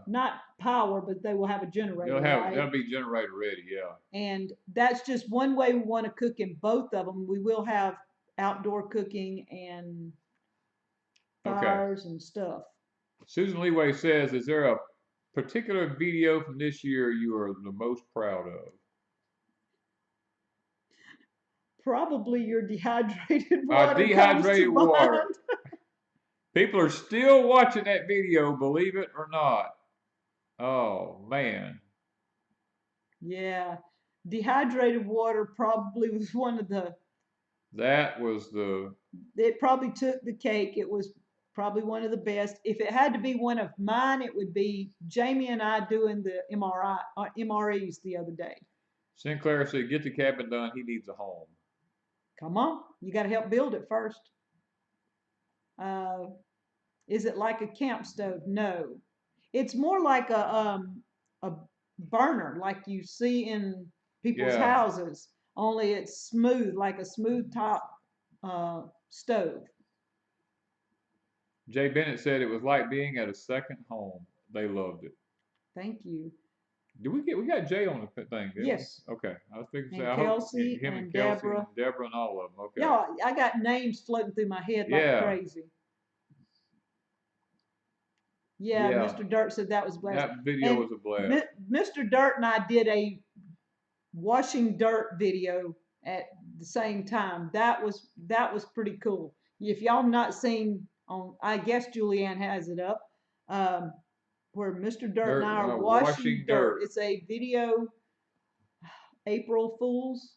not power, but they will have a generator. They'll be generator ready, yeah. And that's just one way we want to cook in both of them. We will have outdoor cooking and fires and stuff. Susan Leeway says, is there a particular video from this year you are the most proud of? Probably your dehydrated water. Dehydrated water. People are still watching that video, believe it or not. Oh, man. Yeah. Dehydrated water probably was one of the. That was the. It probably took the cake. It was probably one of the best. If it had to be one of mine, it would be Jamie and I doing the MREs the other day. Sinclair said, get the cabin done. He needs a home. Come on, you got to help build it first. Is it like a camp stove? No, it's more like a burner, like you see in people's Yeah. houses. Only it's smooth, like a smooth top stove. Jay Bennett said it was like being at a second home. They loved it. Thank you. Did we got Jay on the thing, didn't we? Yes, Okay. I was thinking, say, and I hope Kelsey him and and Kelsey and Deborah. Deborah and all of them. Okay. Y'all, I got names floating through my head like Yeah. crazy. Yeah, Yeah. Mr. Dirt said that was a blast. That video And was a blast. Mr. Dirt and I did a washing dirt video at the same time. That was pretty cool. If y'all not seen on, I guess Julianne has it up, um, where Mr. Dirt and I are washing dirt. It's a video, April Fools.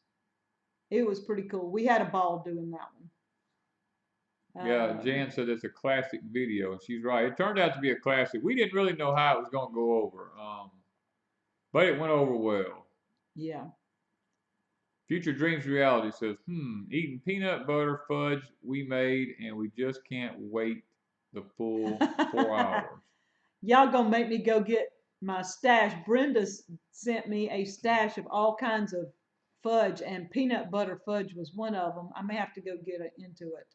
It was pretty cool. We had a ball doing that one. Yeah, Jan said it's a classic video, and she's right. It turned out to be a classic. We didn't really know how it was going to go over, but it went over well. Yeah. Future Dreams Reality says, eating peanut butter fudge we made, and we just can't wait the full 4 hours. Y'all gonna make me go get my stash. Brenda sent me a stash of all kinds of fudge, and peanut butter fudge was one of them. I may have to go get into it.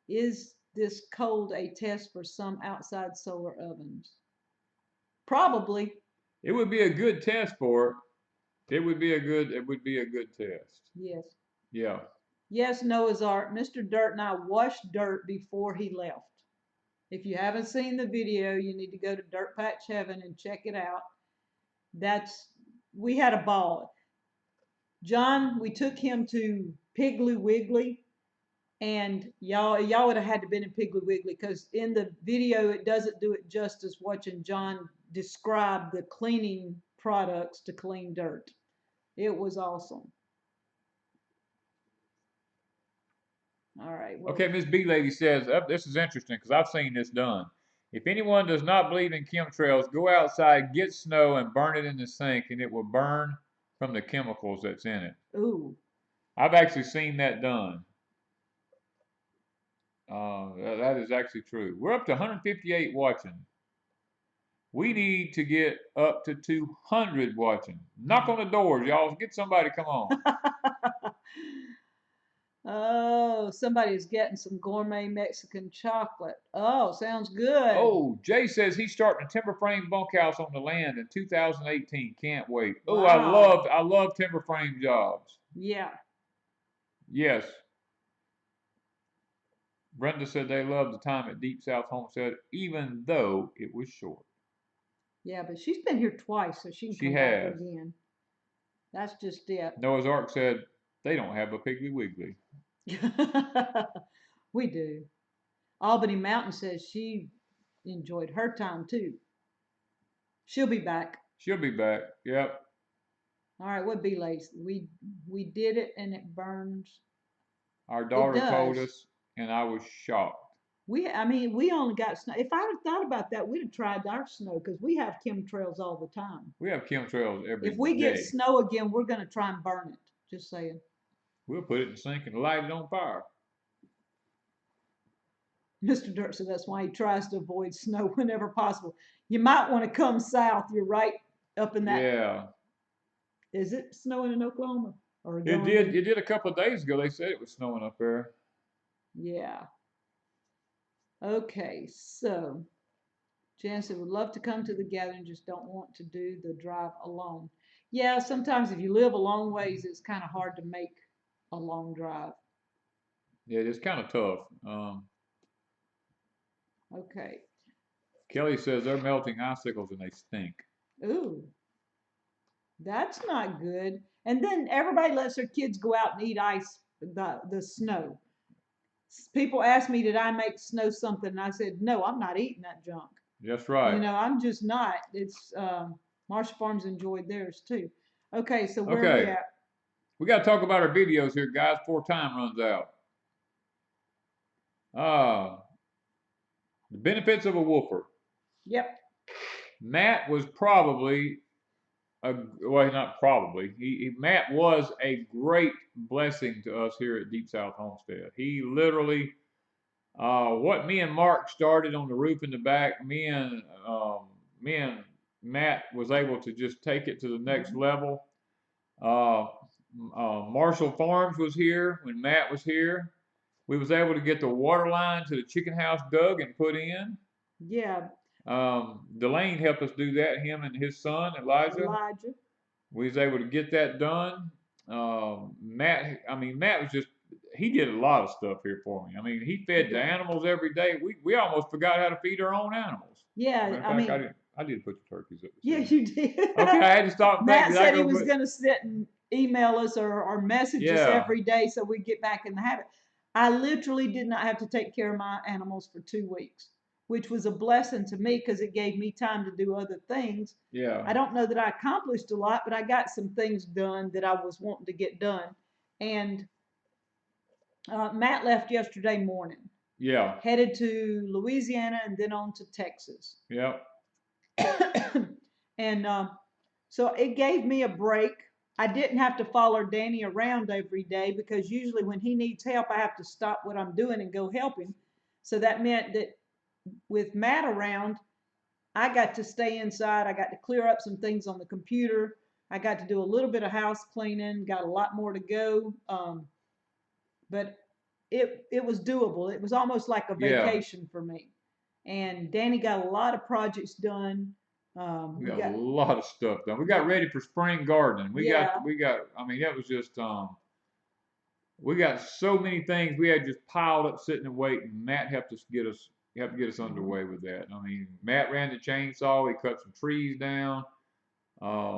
Is this cold a test for some outside solar ovens? Probably. It would be a good test for it. It would be a good test. Yes. Yeah. Yes, Noah's Ark. Mr. Dirt and I washed dirt before he left. If you haven't seen the video, you need to go to Dirt Patch Heaven and check it out. We had a ball. John, we took him to Piggly Wiggly, and y'all would have had to been in Piggly Wiggly because in the video it doesn't do it justice watching John describe the cleaning products to clean dirt. It was awesome. All right. Well, okay, Miss B Lady says, this is interesting because I've seen this done. If anyone does not believe in chemtrails, go outside, get snow, and burn it in the sink, and it will burn from the chemicals that's in it. Ooh. I've actually seen that done. That is actually true. We're up to 158 watching. We need to get up to 200 watching. Knock on the doors, y'all. Get somebody, come on. Oh, somebody's getting some gourmet Mexican chocolate. Oh, sounds good. Oh, Jay says he's starting a timber frame bunkhouse on the land in 2018. Can't wait. Wow. Oh, I love timber frame jobs. Yeah. Yes. Brenda said they loved the time at Deep South Homestead, even though it was short. Yeah, but she's been here twice, so she can come back again. That's just it. Noah's Ark said they don't have a Piggly Wiggly. We do. Albany Mountain says she enjoyed her time too. She'll be back. She'll be back. Yep. All right, what be late? We did it and it burns. Our daughter told us, and I was shocked. We only got snow. If I'd have thought about that, we'd have tried our snow because we have chemtrails all the time. We have chemtrails every day. If we get snow again, we're going to try and burn it. Just saying. We'll put it in the sink and light it on fire. Mr. Dirt said that's why he tries to avoid snow whenever possible. You might want to come south. You're right up in that. Yeah. Is it snowing in Oklahoma? It did a couple of days ago. They said it was snowing up there. Yeah. Okay, so Jan said would love to come to the gathering, just don't want to do the drive alone. Yeah, sometimes if you live a long ways, it's kind of hard to make a long drive. Yeah, it's kind of tough. Okay. Kelly says they're melting icicles and they stink. Ooh, that's not good. And then everybody lets their kids go out and eat the snow. People ask me, did I make snow something? And I said, no, I'm not eating that junk. That's right. I'm just not. It's Marshall Farms enjoyed theirs too. Okay, so where are we at? We got to talk about our videos here, guys, before time runs out. The benefits of a woofer. Yep. Matt was probably well, not probably. Matt was a great blessing to us here at Deep South Homestead. He literally, what me and Mark started on the roof in the back, me and Matt was able to just take it to the next level. Uh, Marshall Farms was here when Matt was here. We was able to get the water line to the chicken house dug and put in. Yeah. Delane helped us do that. Him and his son Elijah. We was able to get that done. Matt was just, he did a lot of stuff here for me. I mean, he fed the animals every day. We almost forgot how to feed our own animals. Yeah, I did put the turkeys up. Yeah, you did. Okay, I had to stop. Matt said he was going to sit and email us or message us every day so we'd get back in the habit. I literally did not have to take care of my animals for 2 weeks, which was a blessing to me because it gave me time to do other things. Yeah. I don't know that I accomplished a lot, but I got some things done that I was wanting to get done. And Matt left yesterday morning. Yeah. Headed to Louisiana and then on to Texas. Yep. And so it gave me a break. I didn't have to follow Danny around every day because usually when he needs help, I have to stop what I'm doing and go help him. So that meant that with Matt around, I got to stay inside. I got to clear up some things on the computer. I got to do a little bit of house cleaning, got a lot more to go. But it was doable. It was almost like a vacation for me. And Danny got a lot of projects done. We got a lot of stuff done. We got ready for spring gardening. I mean, that was just, we got so many things we had just piled up sitting and waiting. Matt helped get us underway with that. I mean, Matt ran the chainsaw. He cut some trees down.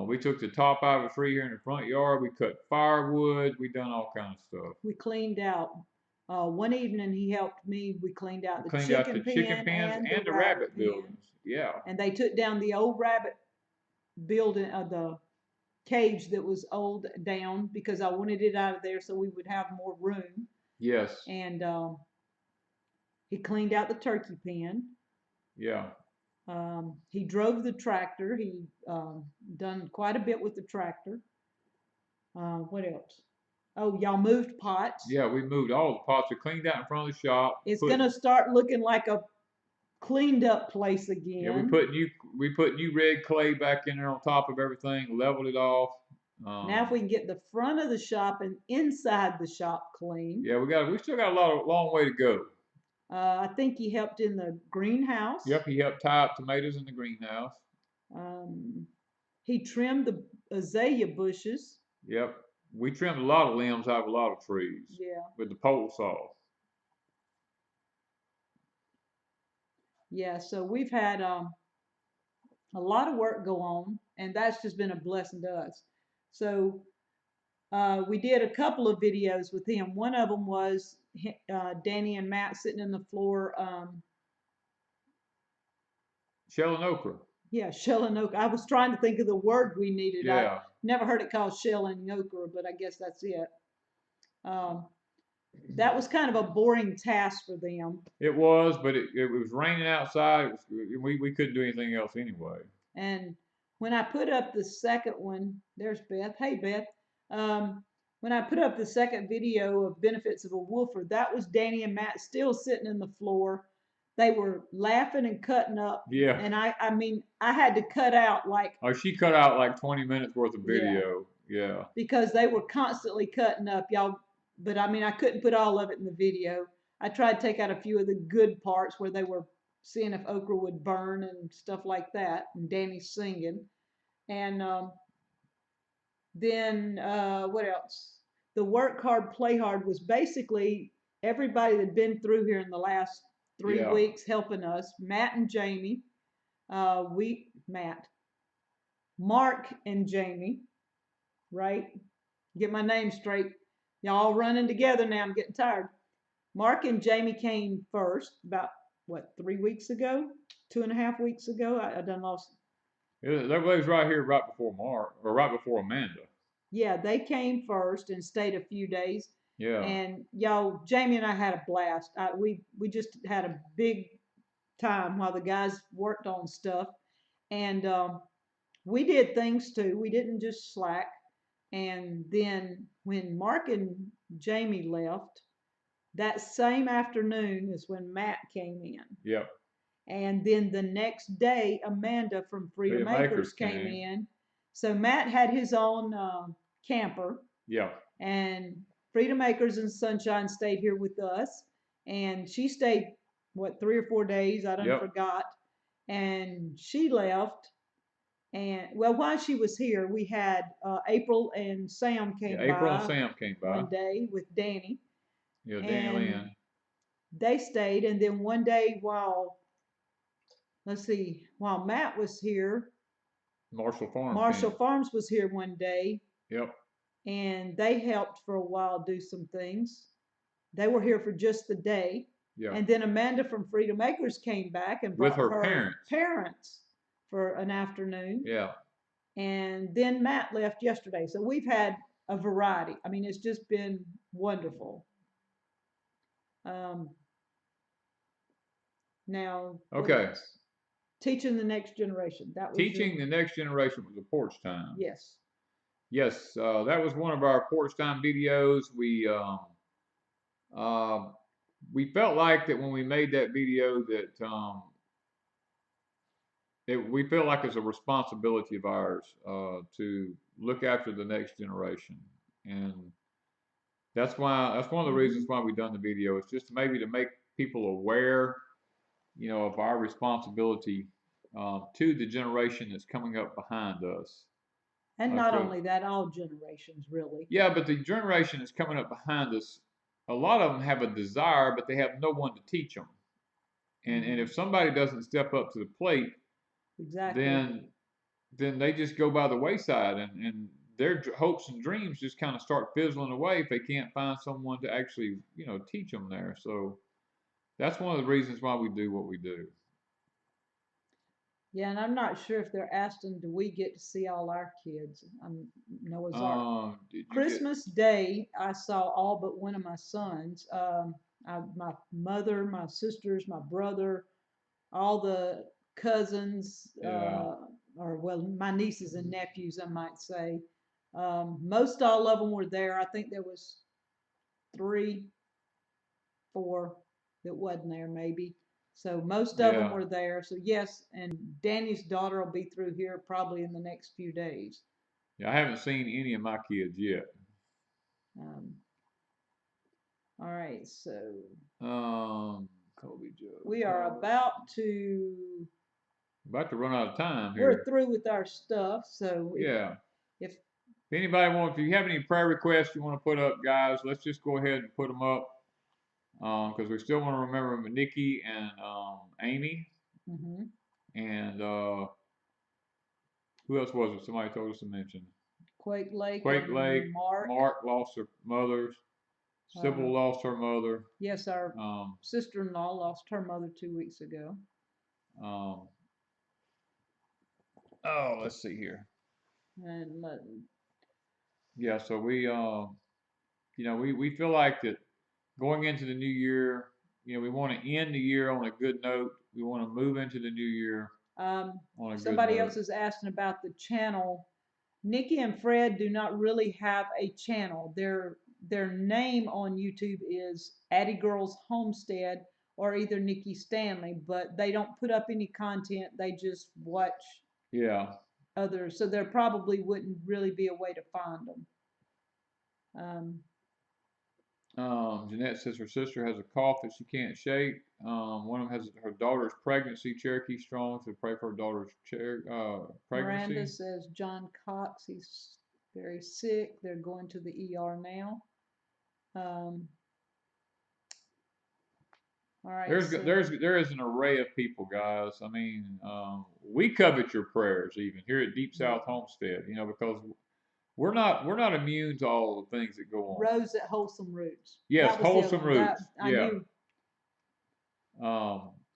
We took the top out of a tree here in the front yard. We cut firewood. We done all kinds of stuff. We cleaned out. One evening he helped me. We cleaned out the chicken pen and the rabbit buildings. Yeah. And they took down the old rabbit building of the cage that was old down because I wanted it out of there so we would have more room. Yes. And he cleaned out the turkey pen. Yeah. He drove the tractor. He done quite a bit with the tractor. What else? Oh, y'all moved pots. Yeah, we moved all the pots. We cleaned out in front of the shop. It's gonna start looking like a cleaned up place again. Yeah, we put new red clay back in there on top of everything, leveled it off. Now if we can get the front of the shop and inside the shop clean. Yeah, we still got a long way to go. I think he helped in the greenhouse. Yep, he helped tie up tomatoes in the greenhouse. He trimmed the azalea bushes. Yep, we trimmed a lot of limbs out of a lot of trees. Yeah. With the pole saw. Yeah, so we've had a lot of work go on, and that's just been a blessing to us. So we did a couple of videos with him. One of them was Danny and Matt sitting on the floor. Shelling okra. Yeah, shelling okra. I was trying to think of the word we needed. Yeah. I never heard it called shelling okra, but I guess that's it. That was kind of a boring task for them. It was, but it was raining outside. We couldn't do anything else anyway. And when I put up the second one, there's Beth. Hey, Beth. When I put up the second video of Benefits of a Woofer, that was Danny and Matt still sitting in the floor. They were laughing and cutting up. Yeah. And I mean, I had to cut out like. Oh, she cut out like 20 minutes worth of video. Yeah. Because they were constantly cutting up, y'all. But I mean, I couldn't put all of it in the video. I tried to take out a few of the good parts where they were seeing if okra would burn and stuff like that. And Danny's singing. And then what else? The work hard, play hard was basically everybody that had been through here in the last 3 weeks helping us. Matt and Jamie. Mark and Jamie, right? Get my name straight. Y'all running together now. I'm getting tired. Mark and Jamie came first about, 3 weeks ago? 2.5 weeks ago? I done lost. Everybody's right here right before Mark, or right before Amanda. Yeah, they came first and stayed a few days. Yeah. And y'all, Jamie and I had a blast. We just had a big time while the guys worked on stuff. And we did things too. We didn't just slack. And then when Mark and Jamie left, that same afternoon is when Matt came in. Yep. And then the next day, Amanda from Freedom Acres came came. in. So Matt had his own camper. Yeah. And Freedom Acres and Sunshine stayed here with us. And she stayed, what, 3 or 4 days? I done forgot. And she left. And well, while she was here, we had April and Sam came by. April and Sam came by one day with Danny. Yeah, Danny and Lynn. They stayed, and then one day while Matt was here, Marshall Farms was here one day. Yep. And they helped for a while do some things. They were here for just the day. Yeah. And then Amanda from Freedom Acres came back and brought with her parents for an afternoon. Yeah. And then Matt left yesterday. So we've had a variety. I mean, it's just been wonderful. Now, okay. Teaching the next generation. That was teaching the next generation was a porch time. Yes. Yes, that was one of our porch time videos. We felt like that when we made that video that we feel like it's a responsibility of ours to look after the next generation, and that's one of the reasons why we've done the video. It's just maybe to make people aware, of our responsibility to the generation that's coming up behind us. And not only that, all generations really. Yeah, but the generation that's coming up behind us, a lot of them have a desire, but they have no one to teach them. And if somebody doesn't step up to the plate, exactly, then they just go by the wayside, and their hopes and dreams just kind of start fizzling away if they can't find someone to actually, teach them there. So that's one of the reasons why we do what we do. Yeah, and I'm not sure if they're asking, do we get to see all our kids? Noah's Ark. Christmas Day, I saw all but one of my sons. My mother, my sisters, my brother, all the cousins, or well, my nieces and nephews, I might say. Most all of them were there. I think there was 3, 4 that wasn't there, maybe. So most of them were there. So yes, and Danny's daughter will be through here probably in the next few days. Yeah, I haven't seen any of my kids yet. All right, so Kobe Joe. We are about to run out of time here. We're through with our stuff, so if anybody wants, if you have any prayer requests you want to put up, guys, let's just go ahead and put them up. Because we still want to remember Nikki and Amy. Mm-hmm. And who else was it? Somebody told us to mention. Quake Lake. Mark lost her mother. Sybil lost her mother. Yes, our sister-in-law lost her mother 2 weeks ago. Let's see here. And yeah, so we we feel like that going into the new year, we want to end the year on a good note. We want to move into the new year on a good note. Somebody else is asking about the channel. Nikki and Fred do not really have a channel. Their name on YouTube is Addie Girls Homestead or either Nikki Stanley, but they don't put up any content. They just watch others. So there probably wouldn't really be a way to find them. Jeanette says her sister has a cough that she can't shake. One of them has her daughter's pregnancy. Cherokee Strong, so pray for her daughter's pregnancy. Miranda says John Cox, he's very sick. They're going to the ER now. All right. There is an array of people, guys. I mean, we covet your prayers even here at Deep South Homestead. Because we're not immune to all the things that go on. Rose at Wholesome Roots. Yes, Wholesome Roots. I knew.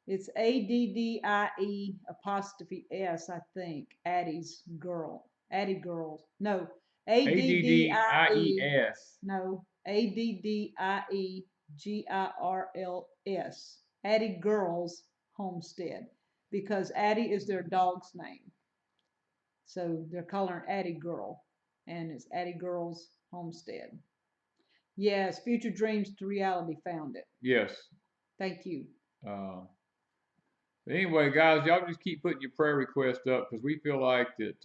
It's ADDIE ''S, I think. Addie's girl. Addie Girls. No. ADDIES. No. ADDIEGIRLS. Addie Girls Homestead. Because Addie is their dog's name. So they're calling her Addie Girl, and it's Addie Girl's Homestead. Yes, Future Dreams to Reality found it. Yes. Thank you. Anyway, guys, y'all just keep putting your prayer requests up because we feel like that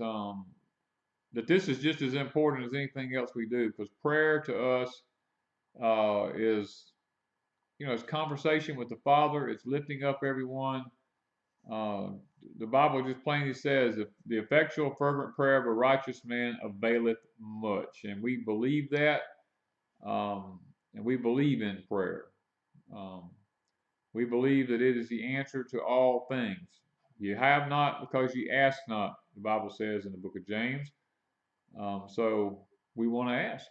this is just as important as anything else we do. Because prayer to us is, it's conversation with the Father. It's lifting up everyone. Uh, the Bible just plainly says, "If the effectual, fervent prayer of a righteous man availeth much," and we believe that, and we believe in prayer. Um, we believe that it is the answer to all things. You have not because you ask not, the Bible says in the book of James. So we want to ask.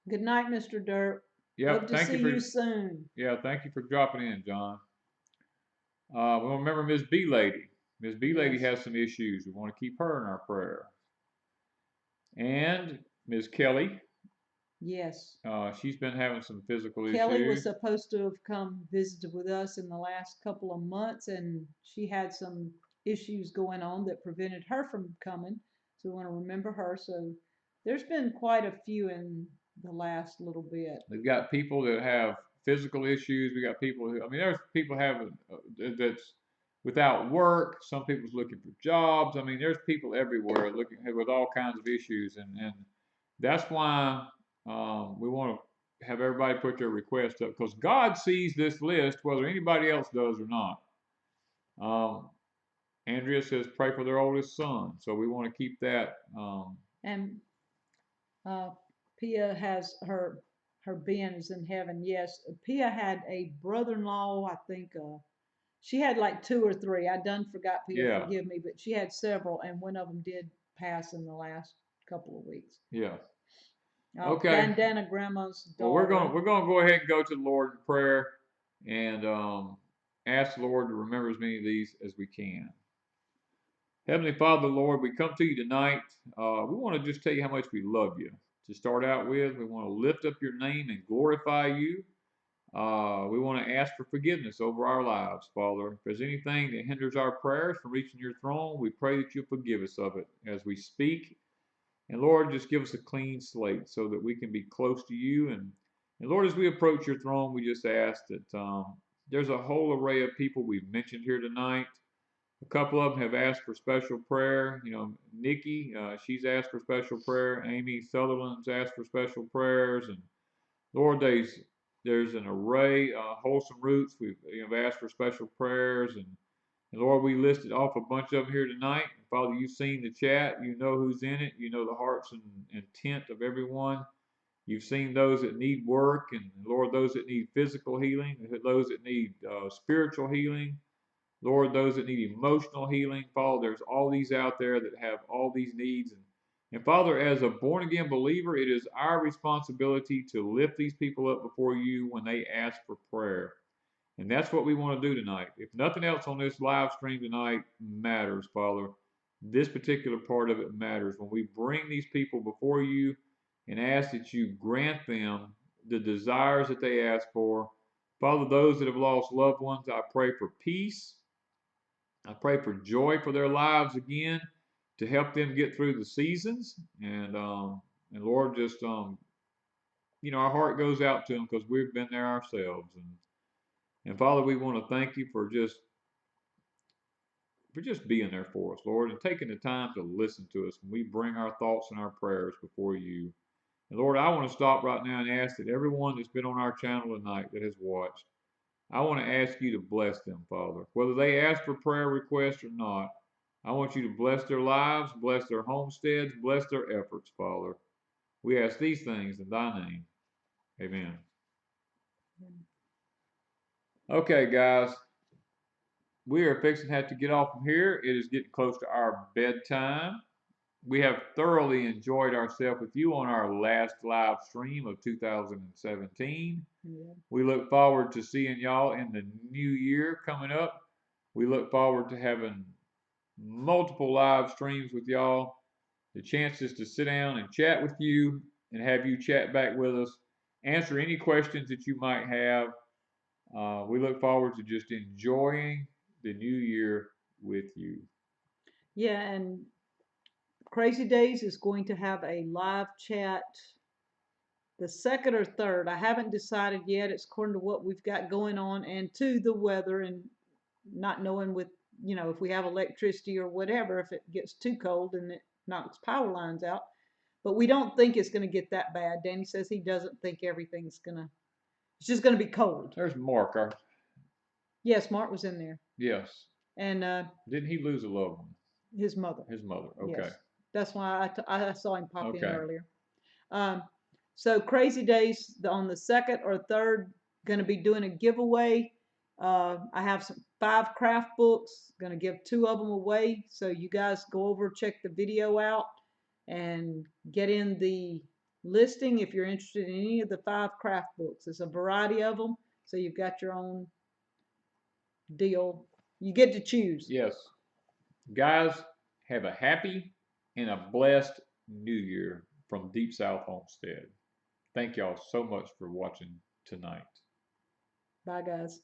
Good night, Mr. Dirt. Yep. Hope to see you soon. Yeah, thank you for dropping in, John. We'll remember Miss B Lady. Miss B Lady has some issues. We want to keep her in our prayer. And Miss Kelly. Yes. She's been having some physical issues. Kelly was supposed to have come visited with us in the last couple of months, and she had some issues going on that prevented her from coming. So we want to remember her. So there's been quite a few in the last little bit. We've got people that have physical issues. We got people who, there's people having that's without work. Some people's looking for jobs. There's people everywhere looking with all kinds of issues, and that's why we want to have everybody put their request up because God sees this list whether anybody else does or not. Andrea says pray for their oldest son, so we want to keep that. And Pia has her being is in heaven. Yes, Pia had a brother-in-law. I think she had like 2 or 3. I done forgot Pia, forgive me, but she had several, and one of them did pass in the last couple of weeks. Yeah. Okay. Bandana Grandma's daughter. Well, we're gonna go ahead and go to the Lord in prayer and ask the Lord to remember as many of these as we can. Heavenly Father, Lord, we come to you tonight. We want to just tell you how much we love you. To start out with, we want to lift up your name and glorify you. We want to ask for forgiveness over our lives, Father. If there's anything that hinders our prayers from reaching your throne, we pray that you'll forgive us of it as we speak. And Lord, just give us a clean slate so that we can be close to you. And Lord, as we approach your throne, we just ask that there's a whole array of people we've mentioned here tonight. A couple of them have asked for special prayer. Nikki, she's asked for special prayer. Amy Sutherland's asked for special prayers. And Lord, there's an array. Wholesome Roots, we've asked for special prayers. And Lord, we listed off a bunch of them here tonight. Father, you've seen the chat. You know who's in it. You know the hearts and intent of everyone. You've seen those that need work. And Lord, those that need physical healing. Those that need spiritual healing. Lord, those that need emotional healing. Father, there's all these out there that have all these needs. And Father, as a born-again believer, it is our responsibility to lift these people up before you when they ask for prayer. And that's what we want to do tonight. If nothing else on this live stream tonight matters, Father, this particular part of it matters. When we bring these people before you and ask that you grant them the desires that they ask for. Father, those that have lost loved ones, I pray for peace. I pray for joy for their lives again to help them get through the seasons. And Lord, just, our heart goes out to them because we've been there ourselves. And Father, we want to thank you for just being there for us, Lord, and taking the time to listen to us when we bring our thoughts and our prayers before you. And Lord, I want to stop right now and ask that everyone that's been on our channel tonight that has watched, I want to ask you to bless them, Father. Whether they ask for prayer requests or not, I want you to bless their lives, bless their homesteads, bless their efforts, Father. We ask these things in thy name. Amen. Okay, guys. We are fixing to have to get off from here. It is getting close to our bedtime. We have thoroughly enjoyed ourselves with you on our last live stream of 2017. Yeah. We look forward to seeing y'all in the new year coming up. We look forward to having multiple live streams with y'all. The chances to sit down and chat with you and have you chat back with us. Answer any questions that you might have. We look forward to just enjoying the new year with you. Yeah, and Crazy Days is going to have a live chat the second or third. I haven't decided yet. It's according to what we've got going on and to the weather and not knowing with, if we have electricity or whatever, if it gets too cold and it knocks power lines out. But we don't think it's going to get that bad. Danny says he doesn't think it's just going to be cold. There's Mark. Yes, Mark was in there. Yes. And didn't he lose a loved one? His mother. His mother. Okay. Yes. That's why I saw him pop in Okay. earlier. So Crazy Days on the second or third, going to be doing a giveaway. I have 5 craft books. Going to give 2 of them away. So you guys go over, check the video out, and get in the listing if you're interested in any of the 5 craft books. There's a variety of them, so you've got your own deal. You get to choose. Yes. Guys, have a happy and a blessed New Year from Deep South Homestead. Thank y'all so much for watching tonight. Bye, guys.